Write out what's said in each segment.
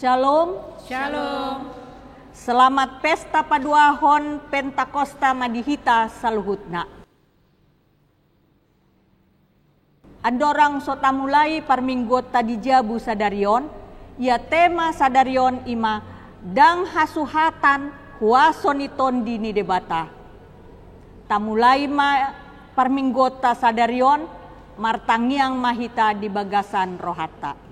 Shalom. Shalom. Selamat pesta paduahon Pentakosta Madihita saluhutna. Andorang sota mulai parminggot tadi jabu sadarion, ia tema sadarion ima dang hasuhatan huasoniton dini debata. Tamulai ma parminggota sadarion martangiang mahita di bagasan rohata.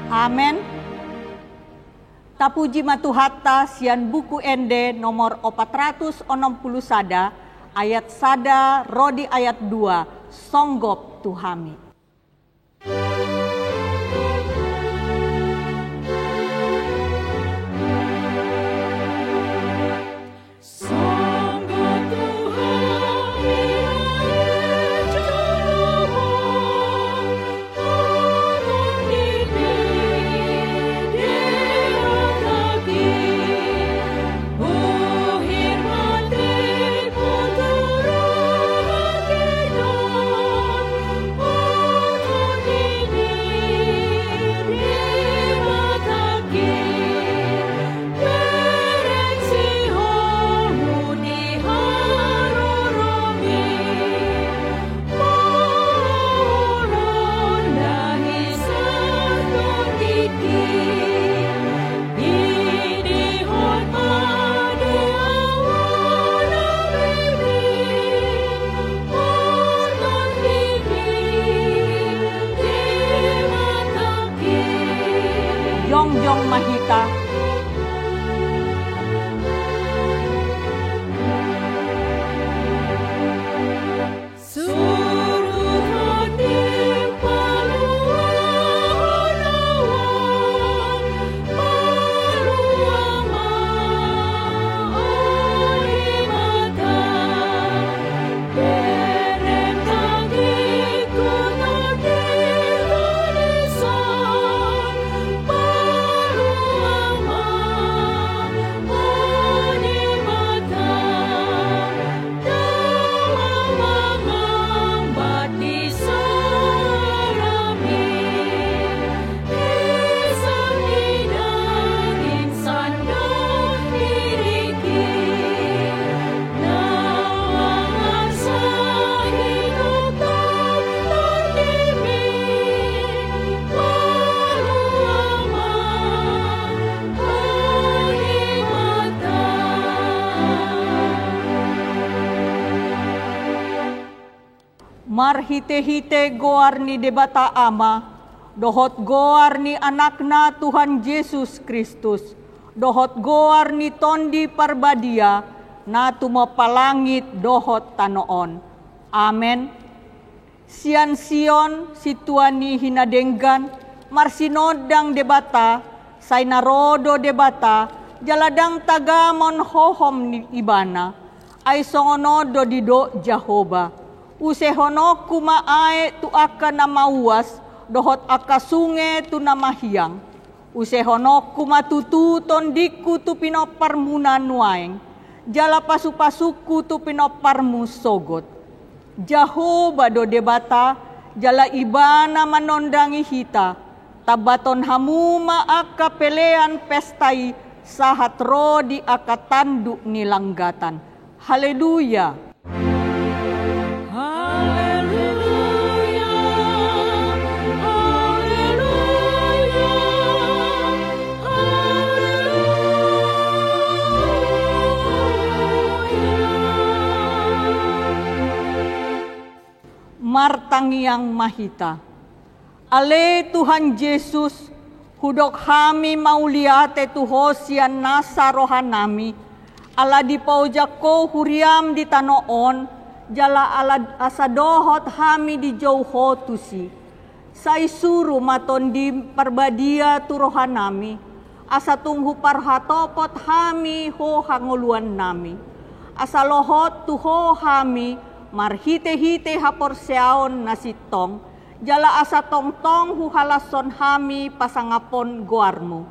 Amen. Tapuji matuhatta sian buku ende nomor 460 sada ayat sada rodi ayat 2 songgop tuhami. Jongjong mahita. Marhite-hite goar ni debata ama, dohot goar ni anakna Tuhan Yesus Kristus, dohot goar ni tondi parbadia, na tumapalangit dohot tanoon. Amen. Sian sion situani hinadenggan, marsinodang debata, say narodo debata, jaladang tagamon hohom ni ibana, ay songonodo dido Jehovah. Usehono kumaae tu aka namauas, dohot aka sunge tu namahiyang. Usehono kumatutu tondiku tu pinoparmuna nuaeng, jala pasu-pasuku tu pinoparmu sogot. Jehovah do debata, jala ibana manondangi hita, tabaton hamuma aka pelean pestai, sahat rodi aka tanduk nilanggatan. Haleluya. Martangiang mahita. Ale Tuhan Yesus, hudok kami mauliate tuhosian nasa rohanami, ala di paujako huriam di tanoon, jala ala asadohot kami di jauho tusi. Sai suru maton di parbadia turohan nami, asa tunghu parhatopot hami ho hanguluan nami. Asa lohot tuho hami marhite-hite haporseaon nasitong, jala asa tongtong huhalason hami pasangapon goarmu.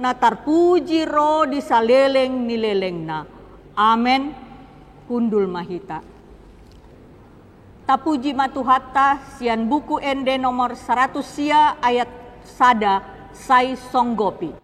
Na tarpuji ro di saleleng nileleng na. Amen. Kundul mahita. Tapuji matuhatta sian buku ende nomor 100 sia ayat sada sai songgopi.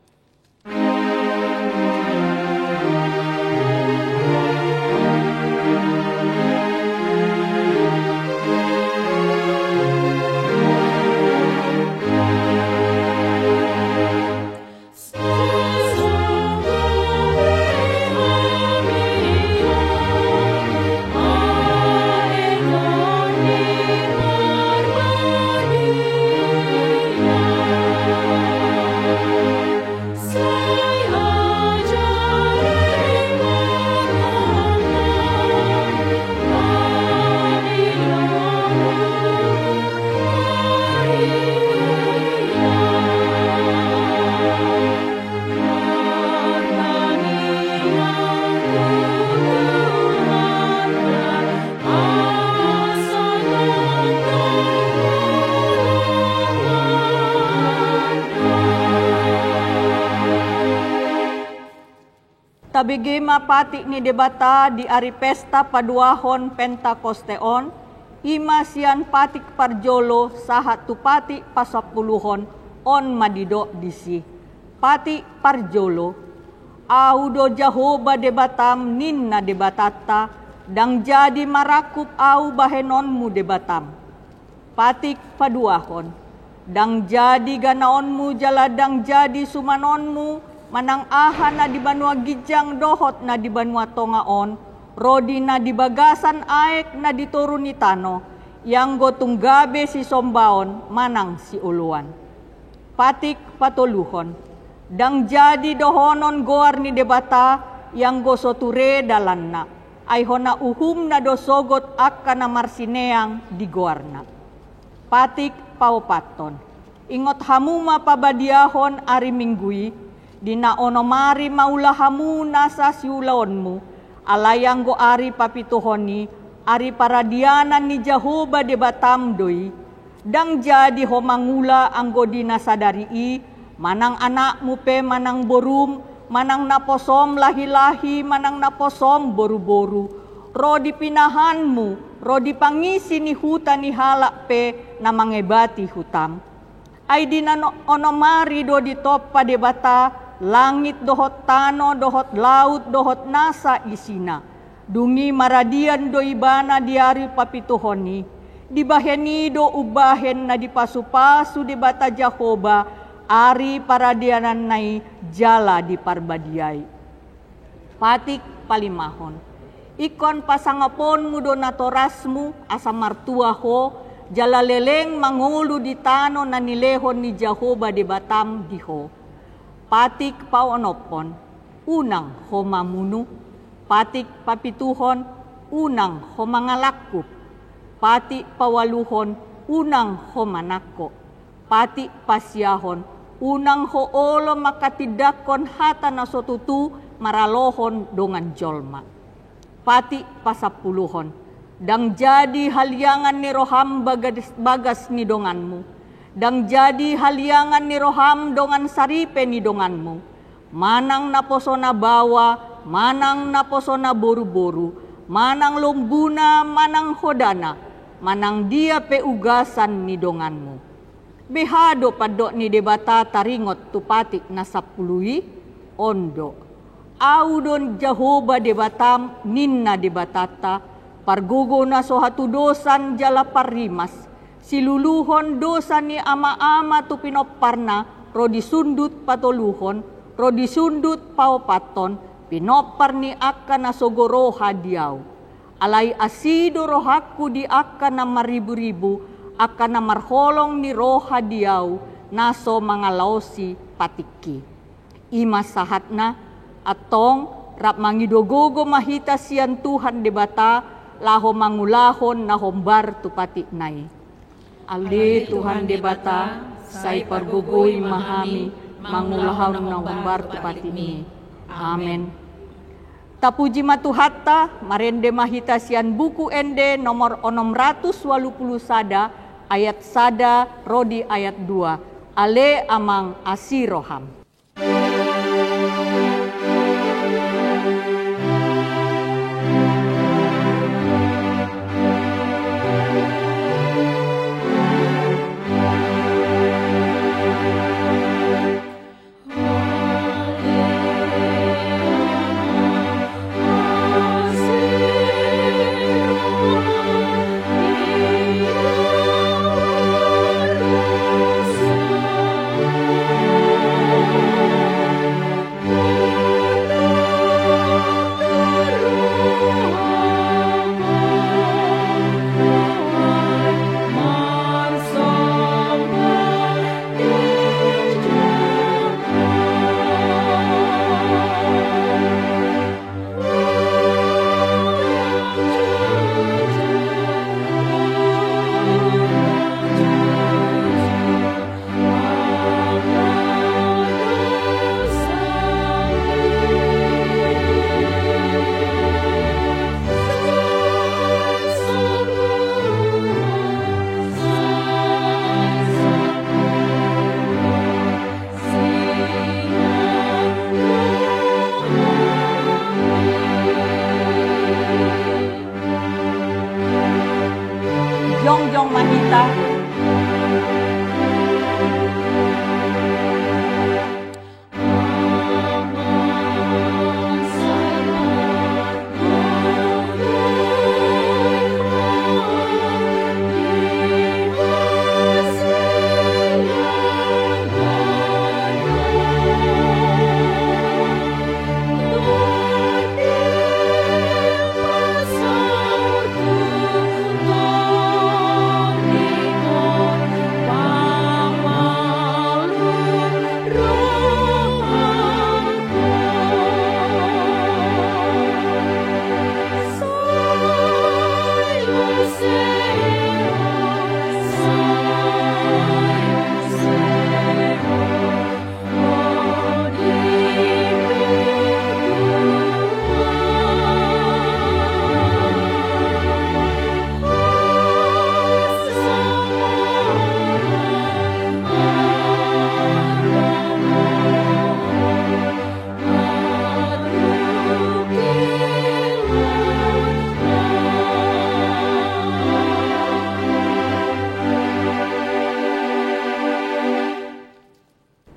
Tabigema pati ni debata di ari pesta paduahon Pentakosteon, ima sian patik parjolo sahat tu pati pasapuluhon on madido disi. Pati parjolo, audo Jahoba debatam ninna debatata, dang jadi marakup au bahenonmu debatam. Patik paduahon, dang jadi ganaonmu jaladang jadi sumanonmu, manang aha na di banua gijang dohot na di banua tongaon, rodi na di bagasan aek na di turuni tano, yang gotong gabe si sombaon manang si uluan. Patik patoluhon, dang jadi dohonon goar ni debata, yang gosoture dalanna, ay hona uhum na dosogot akka na marsineang di goarna. Patik paupaton, ingot hamuma pabadiahon ari minggui, dina onomari maulahamu nasa siulaonmu, alayang go ari papituhoni, ari paradianan ni Jahoba debatam doi, dang jadi homangula anggo dina sadari manang anakmu pe manang borum, manang naposom lahi-lahi, manang naposom boru-boru, ro dipinahanmu, ro dipangisi ni huta ni halak pe na mangebati hutam. Ay dina onomari do ditoppa debata, langit dohot tano, dohot laut, dohot nasa isina. Dungi maradian do ibana diari papituhoni. Dibaheni do ubahen na dipasu-pasu di bata Jahoba, ari paradianan nai jala di parbadiai. Patik palimahon, ikon pasangapon mudo natorasmu asa martua ho, jala leleng mangulu di tano na nilehon ni Jahoba di batam diho. Patik paonopon, unang homamunu, patik papituhon, unang homangalakup, patik pawaluhon, unang homanako, patik pasyahon, unang hoolo makatidakon hata na sotutu maralohon dongan jolma. Patik pasapuluhon, dang jadi haliangan ni roham bagas ni donganmu, dang jadi haliangan ni roham dongan saripe ni donganmu, manang naposona bawa, manang naposona boru-boru, manang lombuna, manang hodana, manang dia pe ugasan ni donganmu. Behado padok ni debata taringot tupatik nasapului, ondo. Audon Jahoba debatam ninna debatata, pargogo na sohatu dosan jala parimas, siluluhon dosa ni ama-ama tu pinoparna, rodi sundut patoluhon, rodi sundut paupaton, pinopar ni akka na sogoroha diau. Alay asido rohaku di akka na maribu-ribu, akka na marholong ni roha diau, naso mangalausi patiki. Ima sahatna, atong rap mangidogogo mahita sian Tuhan debata, laho mangulahon na hombar tu patik nai. Ali Tuhan debata, sai pargugui mahami, mangulahaw na umbar tupati ini. Amen. Tapuji matuhatta, marende mahita sian buku ende nomor 680 sada, ayat sada, rodi ayat 2. Ale amang asiroham. Jongjong mahita.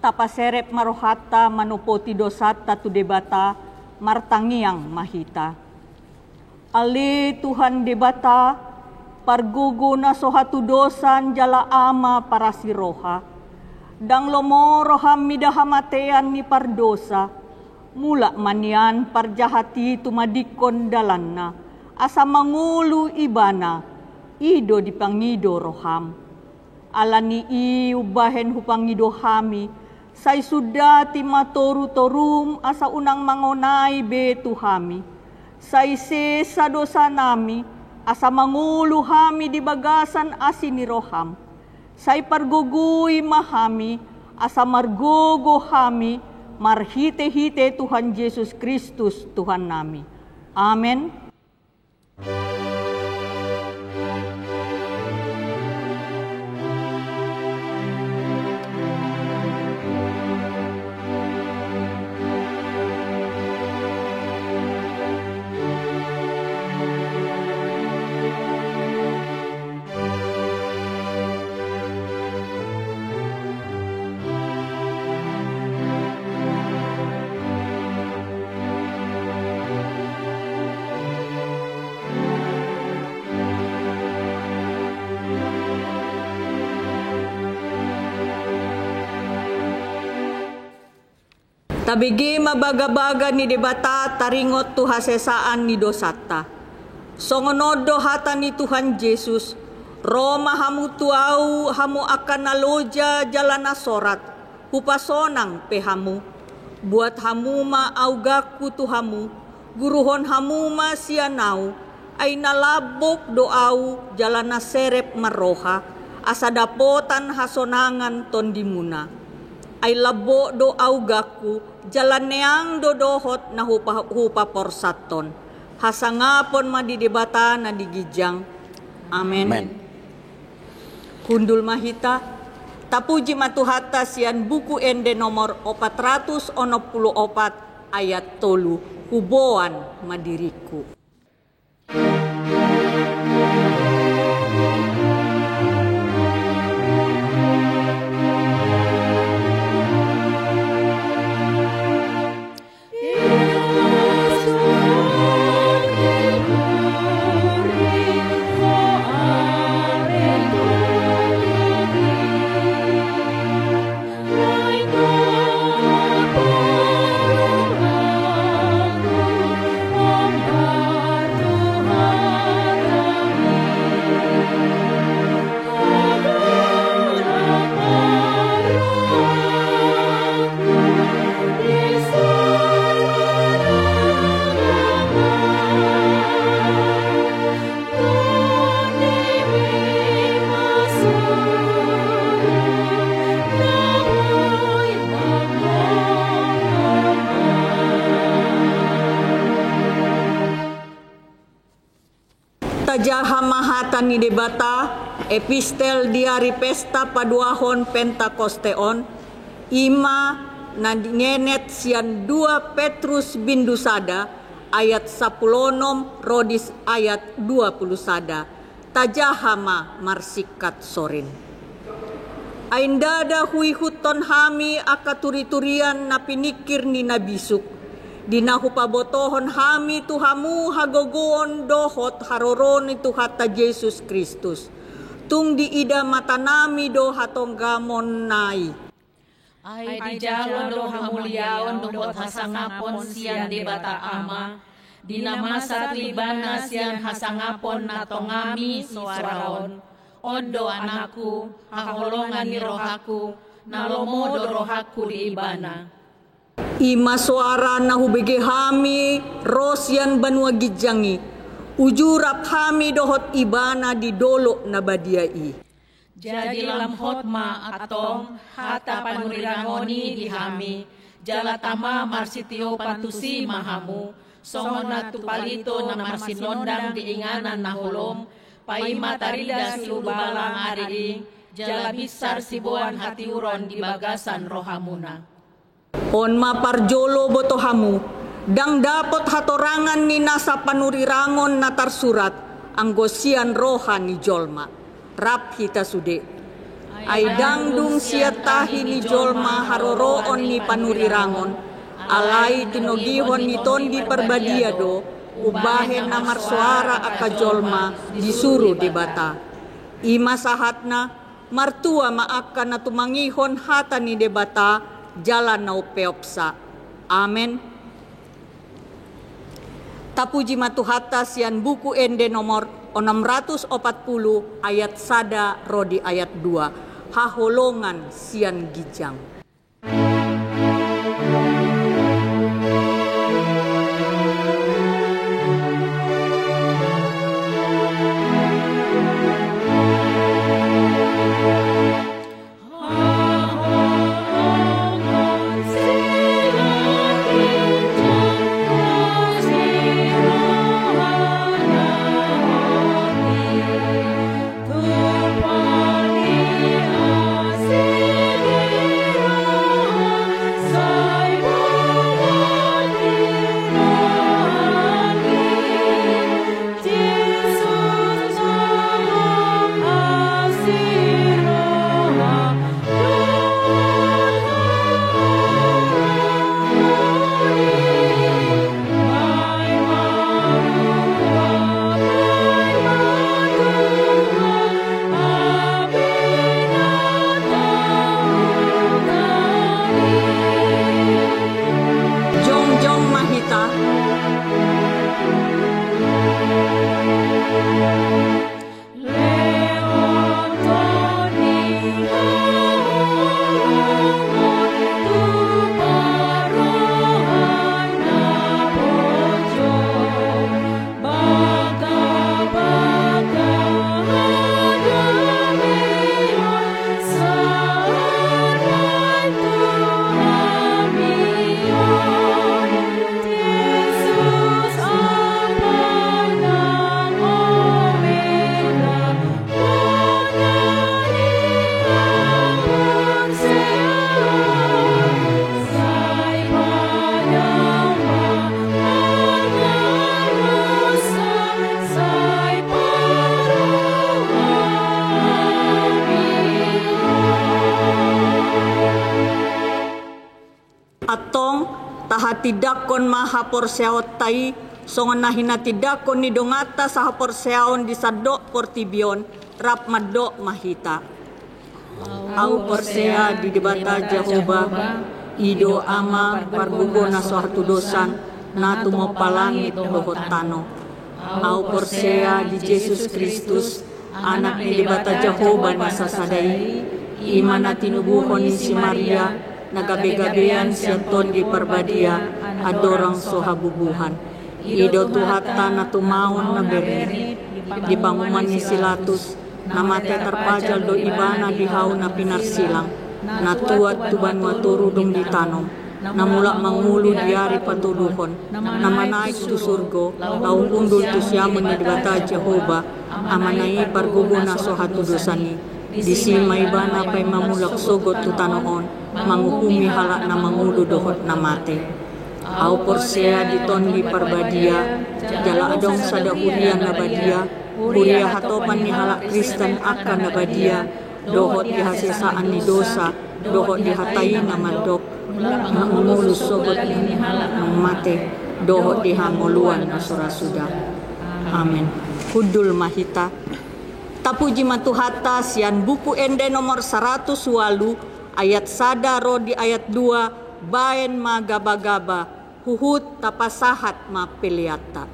Tapaserep marohata manupoti dosata tu debata martangiang mahita. Ali Tuhan debata pargugu na sohatu dosan jala ama para siroha. Dang lomo roham midahamatean ni pardosa. Mula manian parjahati tumadikon dalanna. Asa mangulu ibana. Ido dipangido roham. Alani iubahen hupangido hami. Say sudah timatoru-torum asa unang mangonay betu hami. Say sesa dosa nami asa mangulu hami di bagasan asini roham. Say pargugui mahami asa margogo hami marhite-hite Tuhan Yesus Kristus Tuhan nami. Amen. Tabigi mabaga-baga ni debata taringot tu hasesaan ni dosata. Songonodo hata ni Tuhan Yesus, Roma hamu tuau hamu akan naloja jalana sorat, hupasonang pehamu. Buat hamu ma augaku tu hamu, guruhon hamu ma sianau, ay nalabok doau jalana serep maroha, asa dapotan hasonangan ton dimuna. Ay labo do augaku, jalan neang do dohot na hupa porsaton. Hasangapon madidebata na digijang. Amen. Amen. Kundul mahita, tapuji matuhata sian buku ende nomor 464 ayat 3, huboan madiriku. Tajaha mahatan ni debata, epistel diari pesta paduahon Pentakosteon, ima na ngenet sian 2 Petrus bindu sada, ayat 10 rodis ayat 20 sada, tajahama marsikat sorin. Aindada hui huton hami akaturi-turian na pinikir ni nabisuk, dinahu pabotohon hami tuhamu hagogoon dohot haroron itu hata Yesus Kristus. Tung diida matanami do hatong gamon nai. Ay di jalon do hamuliaon dohot hasangapon sian debata ama. Dinamasa tribana sian hasangapon natongami suaraon. Ondo anakku, haholongan ni rohaku, nalomo do rohaku di ibana. Ima suara na hubege hami rosyan banua gijangi, ujurap hami dohot ibana di dolo na badiai. Jadi lam hotma atong hata panurirangoni di hami, jalatama marsitio pantusi mahamu, songon tupalito na marsinondang diinganan na hulom, paima tarida si ubalang ari, jala bisar sibuan hatiuron di bagasan rohamuna. On maparjolo botohamu, dang dapot hatorangan ni nasa panurirangon na tarsurat, ang gosian roha ni jolma. Rap hita sude. Ay dangdung siya tahi ni jolma haroroon ni panurirangon, alay tinogihon ni tondi perbadiado, ubahen na marsuara aka jolma disuruh debata. Ima sahatna, martua maaka na tumangihon hata ni debata, jalan na upeopsa. Amen. Tapuji matuhata sian buku ende nomor 640 ayat sada rodi ayat 2, haholongan sian gijang. atong taha tidakon mahaporseawat tai songon nahina tidakon ni dongata sa haporseaon di sadok portibion rap madok mahita. Au porsea di debata Jehovah ido ama parbugo na suatu dosan na tumo palangit dohot tano. Au porsea di Yesus Kristus anak ni debata Jehovah na sasadai imana tinubuhon ni si Maria nagabe-gabean sianton di perbadia adorang sohabubuhan. Ido tuhata na tumaon na beri di banguman ni Silatus na mate terpajal do ibana dihaw na pinarsilang na tuat tuban waturudong di tanom na mula mangulu diari patuduhon na manaik tu surgo taong undul tu siyaman na dibata Jehovah amanai pargubo na sohatu dosani di sima ibana pay mamulak sogot tu tanoon manguhumi halak na mangulu dohot na mate. Au porsea diton di parbadia jala adong sada hurian na badia huria hatopan ni halak Kristen akan na badia dohot dihasisaan ni dosa dohot dihatai na mandok na umulus sogot ni halak ng mate dohot dihamoluan na surasuda. Amen. Kudul mahita tapuji matuhata sian buku ende nomor 108 ayat sadaro di ayat 2 baen magaba-gaba huhut tapasahat mapiliata.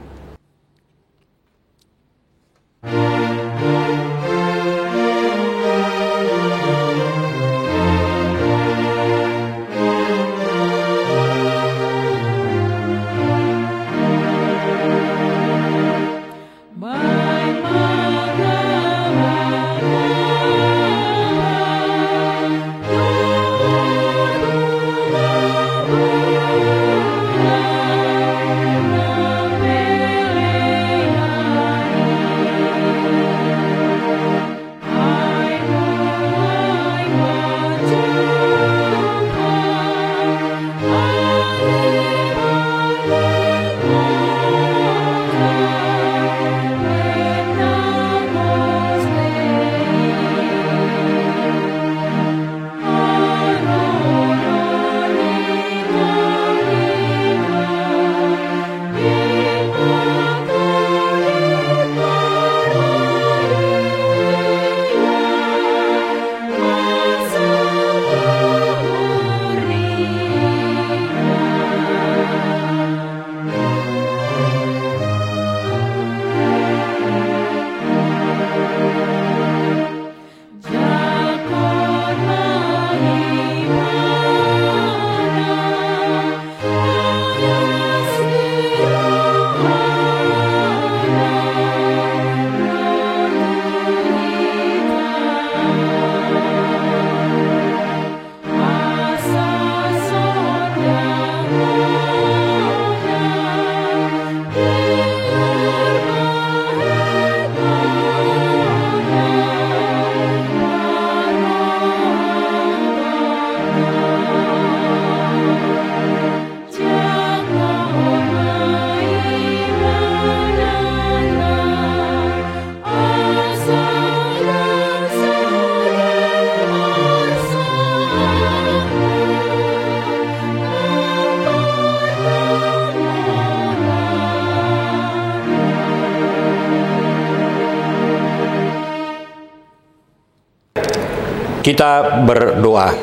Kita berdoa.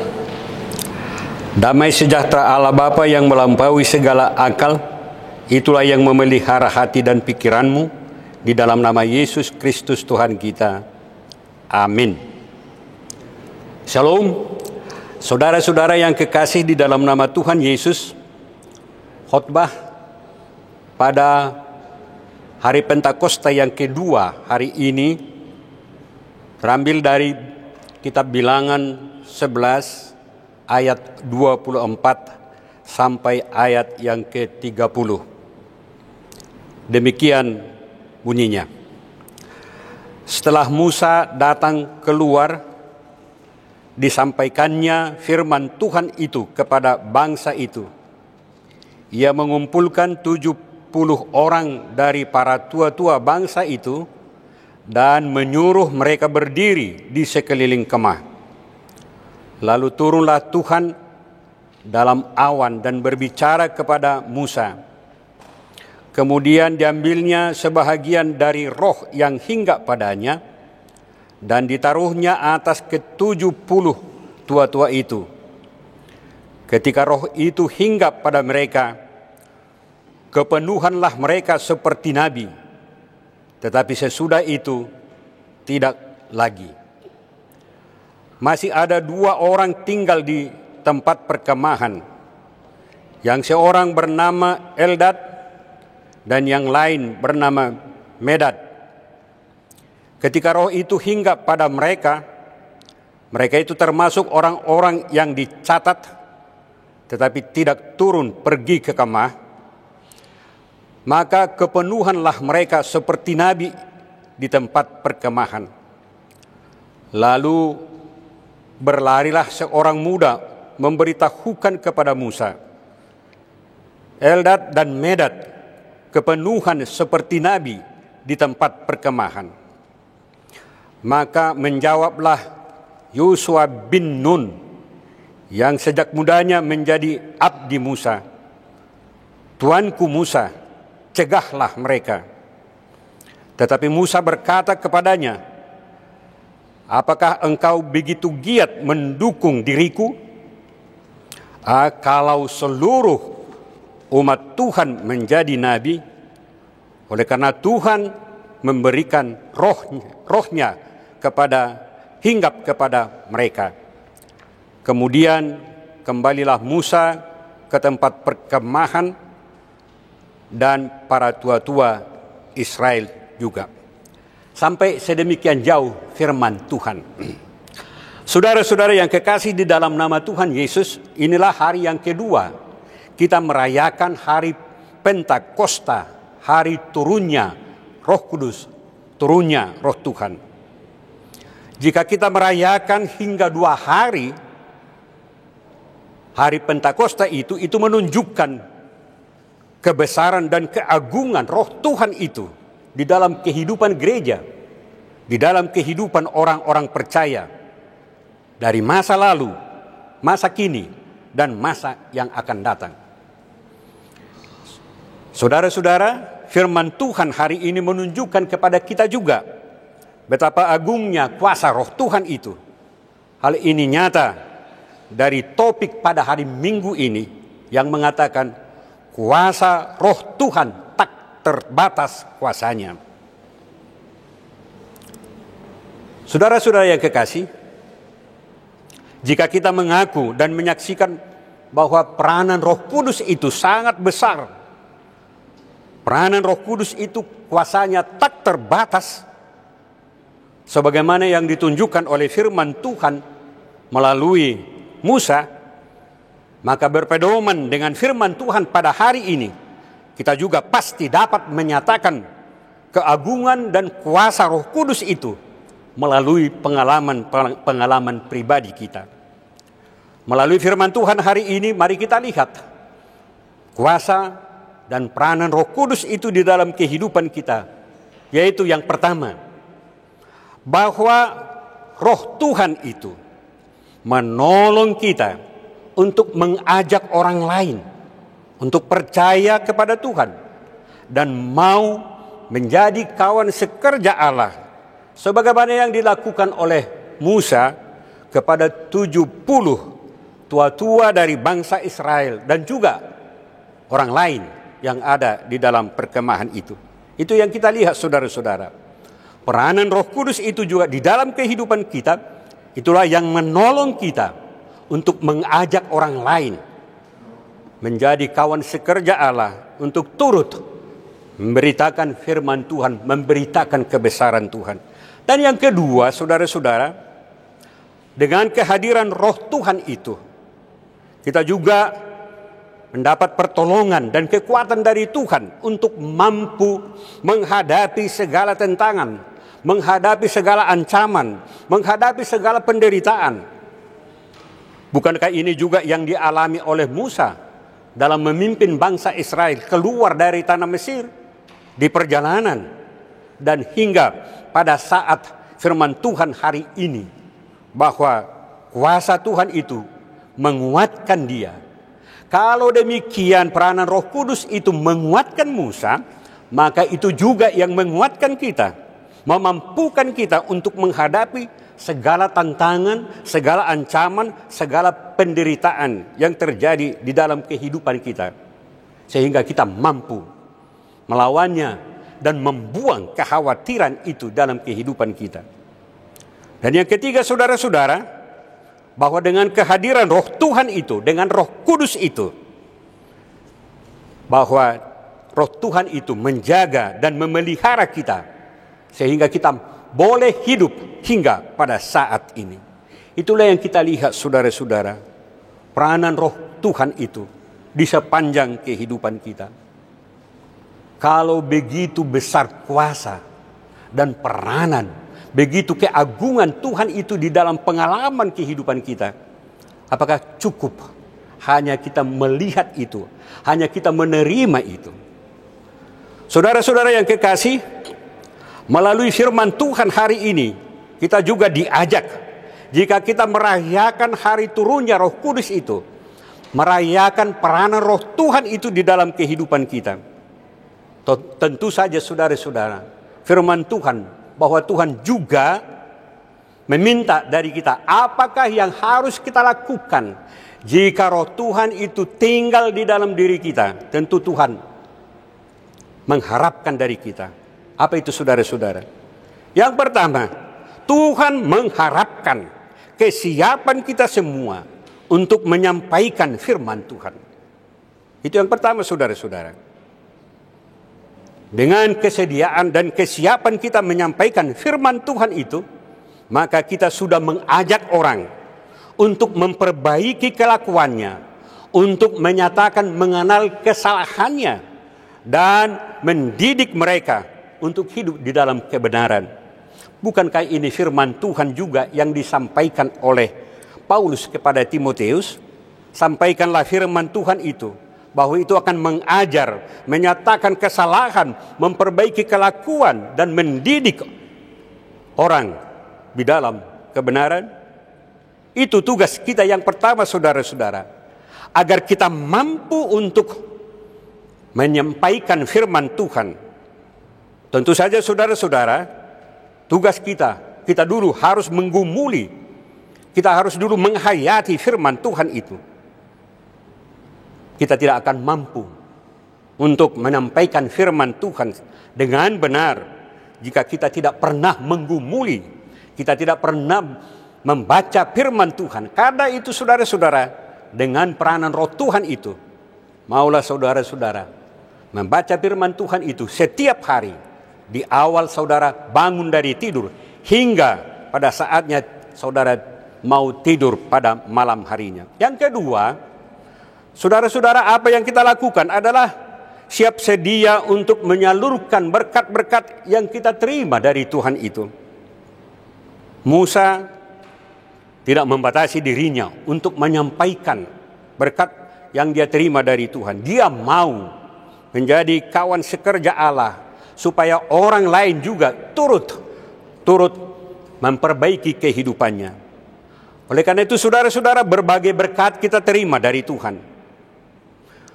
Damai sejahtera Allah Bapa yang melampaui segala akal, itulah yang memelihara hati dan pikiranmu, di dalam nama Yesus Kristus Tuhan kita. Amin. Shalom. Saudara-saudara yang kekasih di dalam nama Tuhan Yesus, khotbah pada hari Pentakosta yang kedua hari ini terambil dari Kitab Bilangan 11 ayat 24 sampai ayat yang ke-30. Demikian bunyinya. Setelah Musa datang keluar, disampaikannya firman Tuhan itu kepada bangsa itu. Ia mengumpulkan 70 orang dari para tua-tua bangsa itu dan menyuruh mereka berdiri di sekeliling kemah. Lalu turunlah Tuhan dalam awan dan berbicara kepada Musa. Kemudian diambilnya sebahagian dari roh yang hinggap padanya dan ditaruhnya atas ke-70 tua-tua itu. Ketika roh itu hinggap pada mereka, kepenuhanlah mereka seperti nabi, tetapi sesudah itu tidak lagi. Masih ada 2 orang tinggal di tempat perkemahan, yang seorang bernama Eldad dan yang lain bernama Medad. Ketika roh itu hinggap pada mereka, mereka itu termasuk orang-orang yang dicatat tetapi tidak turun pergi ke kemah, maka kepenuhanlah mereka seperti nabi di tempat perkemahan. Lalu berlarilah seorang muda memberitahukan kepada Musa, Eldad dan Medad kepenuhan seperti nabi di tempat perkemahan. Maka menjawablah Yosua bin Nun yang sejak mudanya menjadi abdi Musa, Tuanku Musa, cegahlah mereka. Tetapi Musa berkata kepadanya, apakah engkau begitu giat mendukung diriku? Kalau seluruh umat Tuhan menjadi nabi, oleh karena Tuhan memberikan rohnya hinggap kepada mereka. Kemudian kembalilah Musa ke tempat perkemahan dan para tua-tua Israel juga. Sampai sedemikian jauh firman Tuhan. Saudara-saudara yang kekasih di dalam nama Tuhan Yesus, inilah hari yang kedua kita merayakan hari Pentakosta, hari turunnya Roh Kudus, turunnya Roh Tuhan. Jika kita merayakan hingga 2 hari Pentakosta itu menunjukkan kebesaran dan keagungan Roh Tuhan itu di dalam kehidupan gereja, di dalam kehidupan orang-orang percaya dari masa lalu, masa kini, dan masa yang akan datang. Saudara-saudara, firman Tuhan hari ini menunjukkan kepada kita juga betapa agungnya kuasa Roh Tuhan itu. Hal ini nyata dari topik pada hari Minggu ini yang mengatakan kuasa Roh Tuhan tak terbatas kuasanya. Saudara-saudara yang kekasih, jika kita mengaku dan menyaksikan bahwa peranan Roh Kudus itu sangat besar, peranan Roh Kudus itu kuasanya tak terbatas, sebagaimana yang ditunjukkan oleh firman Tuhan melalui Musa, maka berpedoman dengan firman Tuhan pada hari ini, kita juga pasti dapat menyatakan keagungan dan kuasa Roh Kudus itu melalui pengalaman pribadi kita. Melalui firman Tuhan hari ini, mari kita lihat kuasa dan peranan Roh Kudus itu di dalam kehidupan kita. Yaitu yang pertama, bahwa Roh Tuhan itu menolong kita untuk mengajak orang lain untuk percaya kepada Tuhan dan mau menjadi kawan sekerja Allah, sebagaimana yang dilakukan oleh Musa kepada 70 tua-tua dari bangsa Israel dan juga orang lain yang ada di dalam perkemahan itu. Itu yang kita lihat, saudara-saudara. Peranan Roh Kudus itu juga di dalam kehidupan kita, itulah yang menolong kita untuk mengajak orang lain menjadi kawan sekerja Allah untuk turut memberitakan firman Tuhan, memberitakan kebesaran Tuhan. Dan yang kedua, saudara-saudara, dengan kehadiran Roh Tuhan itu, kita juga mendapat pertolongan dan kekuatan dari Tuhan untuk mampu menghadapi segala tantangan, menghadapi segala ancaman, menghadapi segala penderitaan. Bukankah ini juga yang dialami oleh Musa dalam memimpin bangsa Israel keluar dari tanah Mesir di perjalanan, dan hingga pada saat firman Tuhan hari ini bahwa kuasa Tuhan itu menguatkan dia Kalau demikian peranan Roh Kudus itu menguatkan Musa, maka itu juga yang menguatkan kita, memampukan kita untuk menghadapi segala tantangan, segala ancaman, segala penderitaan yang terjadi di dalam kehidupan kita. Sehingga kita mampu melawannya dan membuang kekhawatiran itu dalam kehidupan kita. Dan yang ketiga, saudara-saudara, bahwa dengan kehadiran Roh Tuhan itu, dengan Roh Kudus itu, bahwa Roh Tuhan itu menjaga dan memelihara kita sehingga kita boleh hidup hingga pada saat ini. Itulah yang kita lihat, saudara-saudara, peranan Roh Tuhan itu di sepanjang kehidupan kita. Kalau begitu besar kuasa dan peranan, begitu keagungan Tuhan itu di dalam pengalaman kehidupan kita, apakah cukup hanya kita melihat itu, hanya kita menerima itu? Saudara-saudara yang kekasih, melalui firman Tuhan hari ini, kita juga diajak, jika kita merayakan hari turunnya Roh Kudus itu, merayakan peranan Roh Tuhan itu di dalam kehidupan kita. Tentu saja saudara-saudara, firman Tuhan bahwa Tuhan juga meminta dari kita apakah yang harus kita lakukan jika Roh Tuhan itu tinggal di dalam diri kita. Tentu Tuhan mengharapkan dari kita. Apa itu, saudara-saudara? Yang pertama, Tuhan mengharapkan kesiapan kita semua untuk menyampaikan firman Tuhan. Itu yang pertama, saudara-saudara. Dengan kesediaan dan kesiapan kita menyampaikan firman Tuhan itu, maka kita sudah mengajak orang untuk memperbaiki kelakuannya, untuk menyatakan mengenal kesalahannya, dan mendidik mereka untuk hidup di dalam kebenaran. Bukankah ini firman Tuhan juga yang disampaikan oleh Paulus kepada Timotius? Sampaikanlah firman Tuhan itu, bahwa itu akan mengajar, menyatakan kesalahan, memperbaiki kelakuan, dan mendidik orang di dalam kebenaran. Itu tugas kita yang pertama, saudara-saudara, agar kita mampu untuk menyampaikan firman Tuhan. Tentu saja, saudara-saudara, tugas kita dulu harus menggumuli, kita harus dulu menghayati firman Tuhan itu. Kita tidak akan mampu untuk menyampaikan firman Tuhan dengan benar jika kita tidak pernah menggumuli, kita tidak pernah membaca firman Tuhan. Karena itu, saudara-saudara, dengan peranan Roh Tuhan itu, maulah saudara-saudara membaca firman Tuhan itu setiap hari, di awal saudara bangun dari tidur hingga pada saatnya saudara mau tidur pada malam harinya. Yang kedua, saudara-saudara, apa yang kita lakukan adalah siap sedia untuk menyalurkan berkat-berkat yang kita terima dari Tuhan itu. Musa tidak membatasi dirinya untuk menyampaikan berkat yang dia terima dari Tuhan. Dia mau menjadi kawan sekerja Allah supaya orang lain juga turut memperbaiki kehidupannya. Oleh karena itu, saudara-saudara, berbagai berkat kita terima dari Tuhan.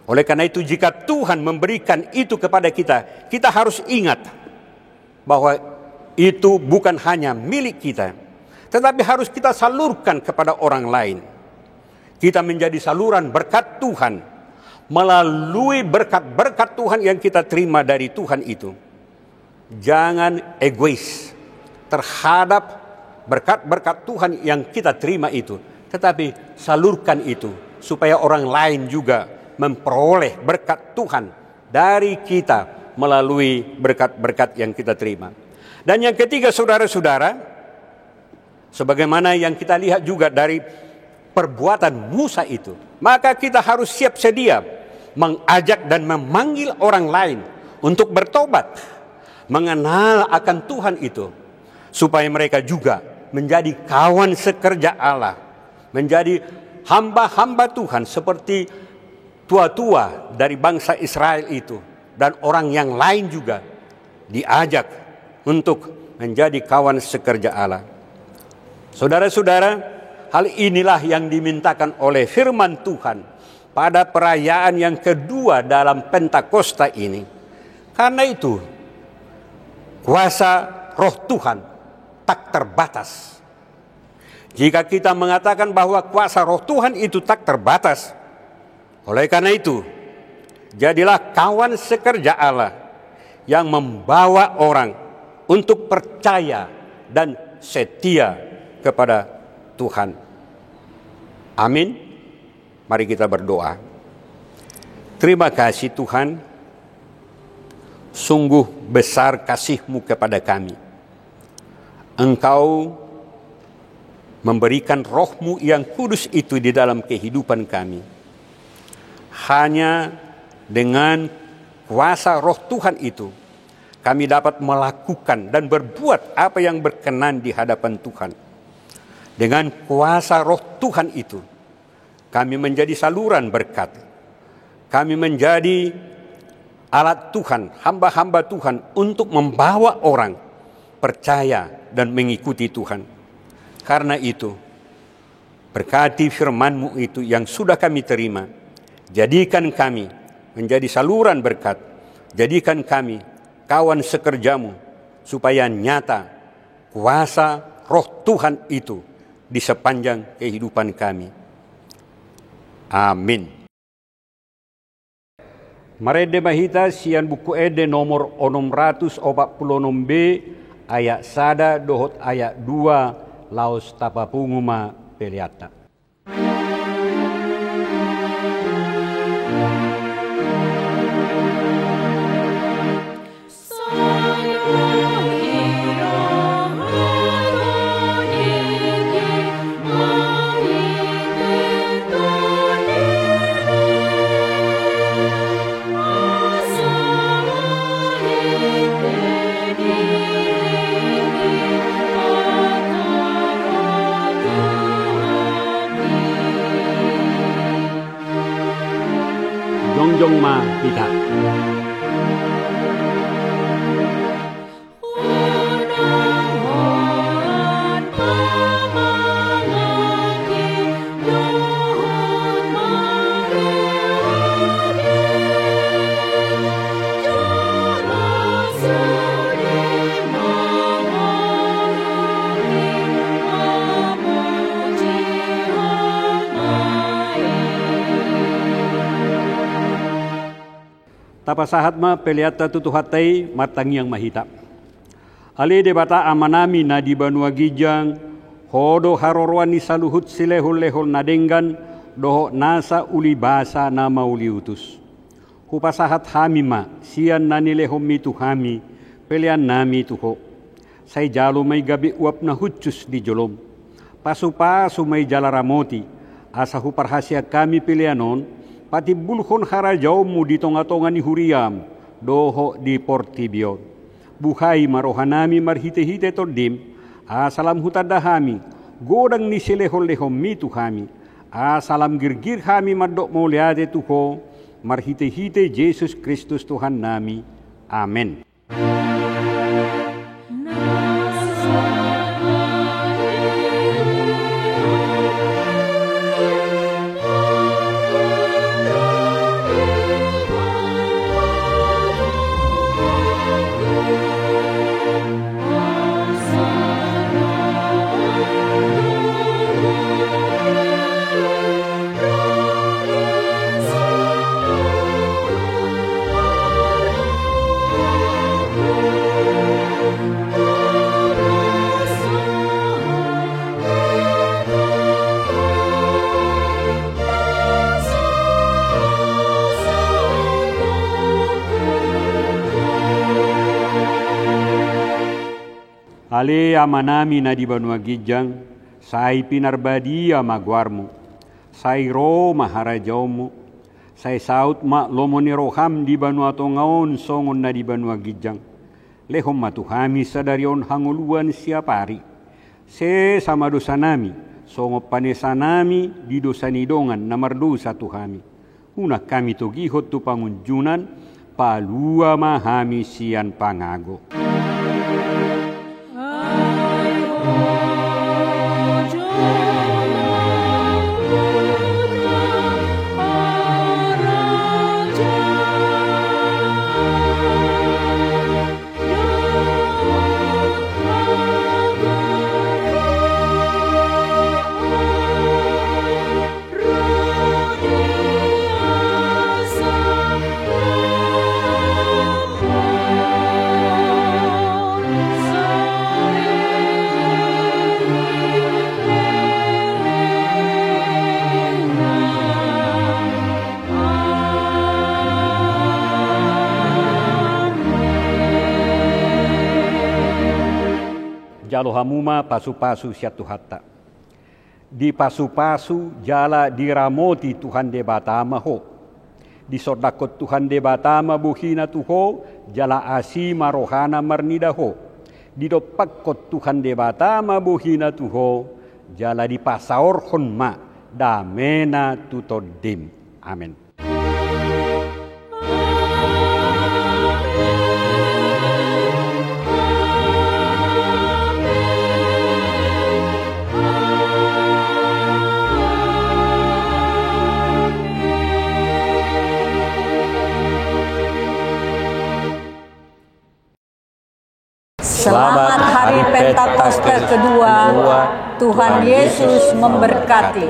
Oleh karena itu, jika Tuhan memberikan itu kepada kita, kita harus ingat bahwa itu bukan hanya milik kita, tetapi harus kita salurkan kepada orang lain. Kita menjadi saluran berkat Tuhan melalui berkat-berkat Tuhan yang kita terima dari Tuhan itu. Jangan egois terhadap berkat-berkat Tuhan yang kita terima itu, tetapi salurkan itu supaya orang lain juga memperoleh berkat Tuhan dari kita melalui berkat-berkat yang kita terima. Dan yang ketiga, saudara-saudara, sebagaimana yang kita lihat juga dari perbuatan Musa itu, maka kita harus siap sedia mengajak dan memanggil orang lain untuk bertobat, mengenal akan Tuhan itu, supaya mereka juga menjadi kawan sekerja Allah, menjadi hamba-hamba Tuhan seperti tua-tua dari bangsa Israel itu, dan orang yang lain juga diajak untuk menjadi kawan sekerja Allah. Saudara-saudara, hal inilah yang dimintakan oleh firman Tuhan pada perayaan yang kedua dalam Pentakosta ini. Karena itu, kuasa Roh Tuhan tak terbatas. Jika kita mengatakan bahwa kuasa Roh Tuhan itu tak terbatas, oleh karena itu, jadilah kawan sekerja Allah yang membawa orang untuk percaya dan setia kepada Tuhan. Amin. Mari kita berdoa. Terima kasih Tuhan, sungguh besar kasih-Mu kepada kami. Engkau memberikan Roh-Mu yang kudus itu di dalam kehidupan kami. Hanya dengan kuasa Roh Tuhan itu, kami dapat melakukan dan berbuat apa yang berkenan di hadapan Tuhan. Dengan kuasa Roh Tuhan itu, kami menjadi saluran berkat. Kami menjadi alat Tuhan, hamba-hamba Tuhan untuk membawa orang percaya dan mengikuti Tuhan. Karena itu, berkati firman-Mu itu yang sudah kami terima. Jadikan kami menjadi saluran berkat. Jadikan kami kawan sekerja-Mu, supaya nyata kuasa Roh Tuhan itu di sepanjang kehidupan kami. Amin. Marede mahita sian buku ede nomor 646b ayat 1 dohot ayat 2 laos tapapunguma peliata. Jongjong ma kita. Tapasahat ma peliata tutuhatai matangiang mahita. Ale debata amanami na di Banua Gijang, hodo harorwan ni saluhut silehol-lehol nadenggan, doho nasa uli basa na mauli utus. Hupasahat hami ma, sian nanilehom mitu hami, pelian nami tuho. Say jalo may gabi uap na hutsus di jolom. Pasu-pasu may jalaramoti, asa huparhasya kami pilianon, pati bulhon harajawmu di tonga-tonga ni huriam, doho di portibio. Buhay marohanami marhite-hite tordim, asalam hutadahami, godang ni silehol-lehom mitu hami, asalam girgir hami madok moliade tuho, marhite-hite Yesus Kristus Tuhan nami. Amen. Ale amanami na di Banua Gijang, say pinarbadia magwarmo, say ro maharajawmo, say saut ma lomoniroham di Banua Tongaon songon na di Banua Gijang, lehom matuhami sadarion hanguluan siapari, se sama dosa nami, songo panesanami di dosa nidongan na mardosa tuhami, una kami togihot tu pangunjunan, palua mahami sian pangago. Jalohamuma pasu-pasu siatu hatta. Di pasu-pasu jala diramoti Tuhan de batama ho. Di sodakot Tuhan de batama buhina tuho jala asima rohana marnida ho. Di dopakot Tuhan de batama buhina tuho jala di pasaor honma damena tutodim. Amin. Selamat Hari Pentakosta kedua. Tuhan Yesus memberkati.